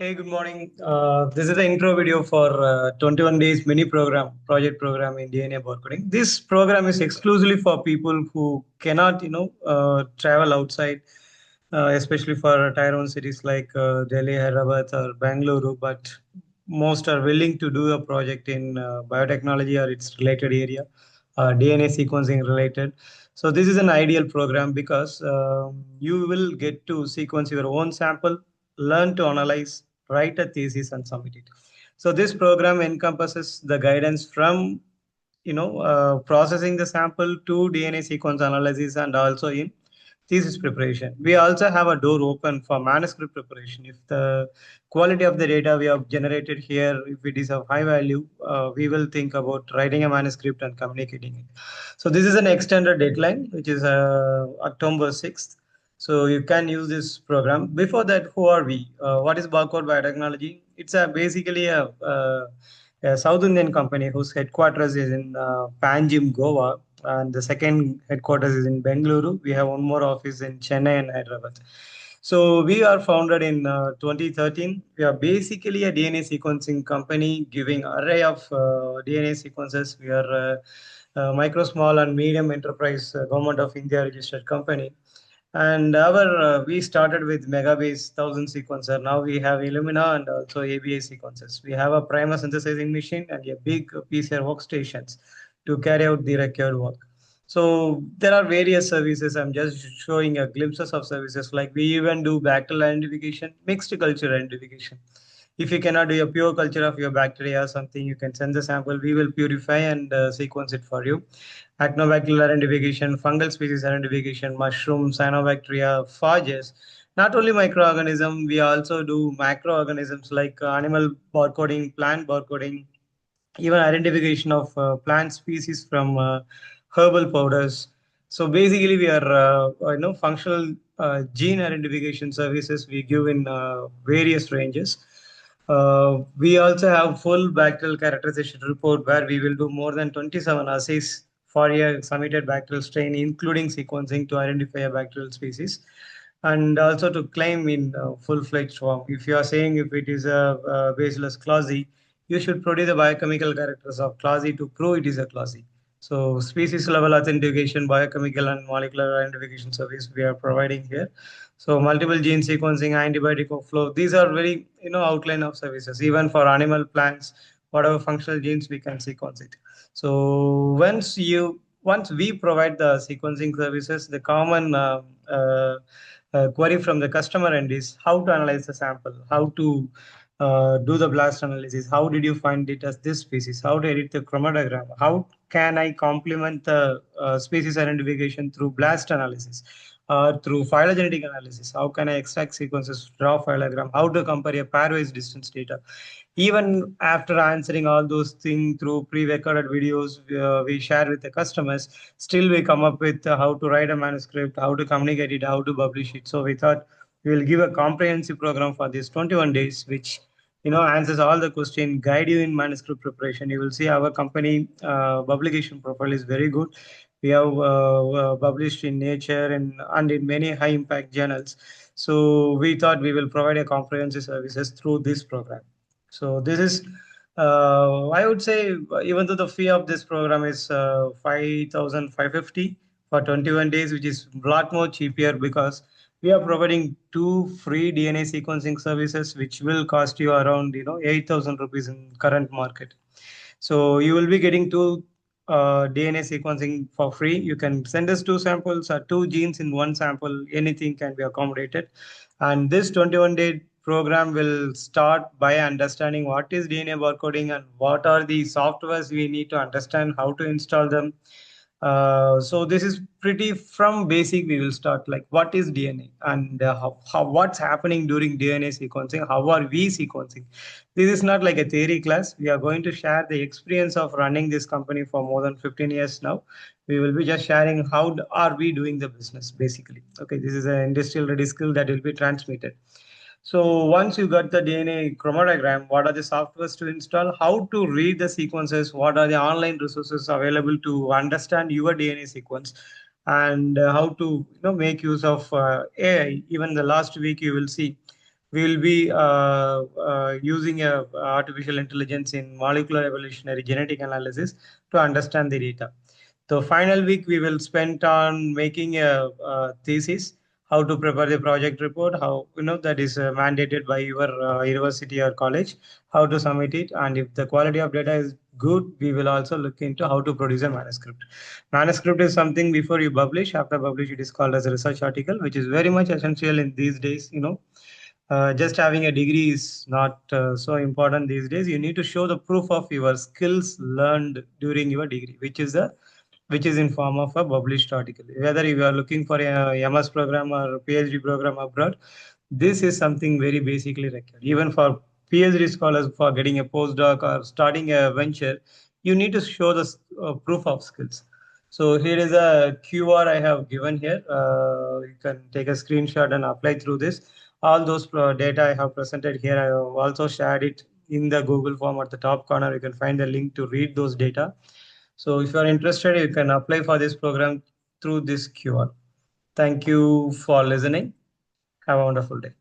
Hey, good morning. This is the intro video for 21 days mini project program in DNA Barcoding. This program is exclusively for people who cannot, travel outside, especially for tier one cities like Delhi, Hyderabad, or Bangalore. But most are willing to do a project in biotechnology or its related area, DNA sequencing related. So this is an ideal program because you will get to sequence your own sample, learn to analyze, write a thesis, and submit it. So this program encompasses the guidance from processing the sample to DNA sequence analysis and also in thesis preparation. We also have a door open for manuscript preparation. If the quality of the data we have generated here, if it is of high value, we will think about writing a manuscript and communicating it. So this is an extended deadline, which is October 6th. So you can use this program. Before that, who are we? What is Barcode Biotechnology? It's basically a South Indian company whose headquarters is in Panjim, Goa, and the second headquarters is in Bengaluru. We have one more office in Chennai and Hyderabad. So we are founded in 2013. We are basically a DNA sequencing company giving array of DNA sequences. We are micro, small, and medium enterprise government of India registered company. And our we started with Megabase 1000 sequencer. Now we have Illumina and also ABA sequences. We have a primer synthesizing machine and a big PCR workstations to carry out the required work. So there are various services. I'm just showing a glimpses of services. Like we even do bacterial identification, mixed culture identification. If you cannot do a pure culture of your bacteria or something, you can send the sample. We will purify and sequence it for you. Actinobacterial identification, fungal species identification, mushroom, cyanobacteria, phages. Not only microorganism, we also do macroorganisms like animal barcoding, plant barcoding, even identification of plant species from herbal powders. So basically, we are functional gene identification services we give in various ranges. We also have full bacterial characterization report where we will do more than 27 assays for a submitted bacterial strain, including sequencing to identify a bacterial species, and also to claim in full-fledged form. If you are saying if it is a Bacillus clausii, you should produce the biochemical characters of clausii to prove it is a clausii. So species level authentication, biochemical and molecular identification service we are providing here. So multiple gene sequencing, antibiotic flow, these are very outline of services. Even for animal plants, whatever functional genes we can sequence it. So once we provide the sequencing services, the common query from the customer end is how to analyze the sample, how to do the blast analysis, how did you find it as this species, how to edit the chromatogram, how can I complement the species identification through blast analysis, through phylogenetic analysis, how can I extract sequences, draw phylogram, how to compare a pairwise distance data. Even after answering all those things through pre-recorded videos we share with the customers, still we come up with how to write a manuscript, how to communicate it, how to publish it. So we thought we will give a comprehensive program for these 21 days, which answers all the question, guide you in manuscript preparation. You will see our company publication profile is very good. We have published in Nature and in many high impact journals. So we thought we will provide a comprehensive services through this program. So this is, I would say, even though the fee of this program is 5,550 for 21 days, which is a lot more cheaper because we are providing 2 free DNA sequencing services, which will cost you around 8,000 rupees in current market. So you will be getting 2 DNA sequencing for free. You can send us 2 samples or 2 genes in one sample. Anything can be accommodated. And this 21-day program will start by understanding what is DNA barcoding and what are the softwares we need to understand, how to install them. So this is pretty from basic. We will start like what is DNA and what's happening during DNA sequencing. How are we sequencing? This is not like a theory class. We are going to share the experience of running this company for more than 15 years now. We will be just sharing how are we doing the business basically. Okay, this is an industrial ready skill that will be transmitted. So once you got the DNA chromatogram, what are the softwares to install? How to read the sequences? What are the online resources available to understand your DNA sequence? And how to make use of AI. Even the last week you will see we will be using artificial intelligence in molecular evolutionary genetic analysis to understand the data. The final week we will spend on making a thesis, how to prepare the project report, how that is mandated by your university or college, how to submit it, and if the quality of data is good, we will also look into how to produce a manuscript. Manuscript is something before you publish. After publish, it is called as a research article, which is very much essential in these days. Just having a degree is not so important these days. You need to show the proof of your skills learned during your degree, which is in form of a published article. Whether you are looking for a MS program or PhD program abroad, this is something very basically required. Even for PhD scholars, for getting a postdoc or starting a venture, you need to show the proof of skills. So here is a QR I have given here. You can take a screenshot and apply through this. All those data I have presented here, I have also shared it in the Google form at the top corner. You can find the link to read those data. So if you are interested, you can apply for this program through this QR. Thank you for listening. Have a wonderful day.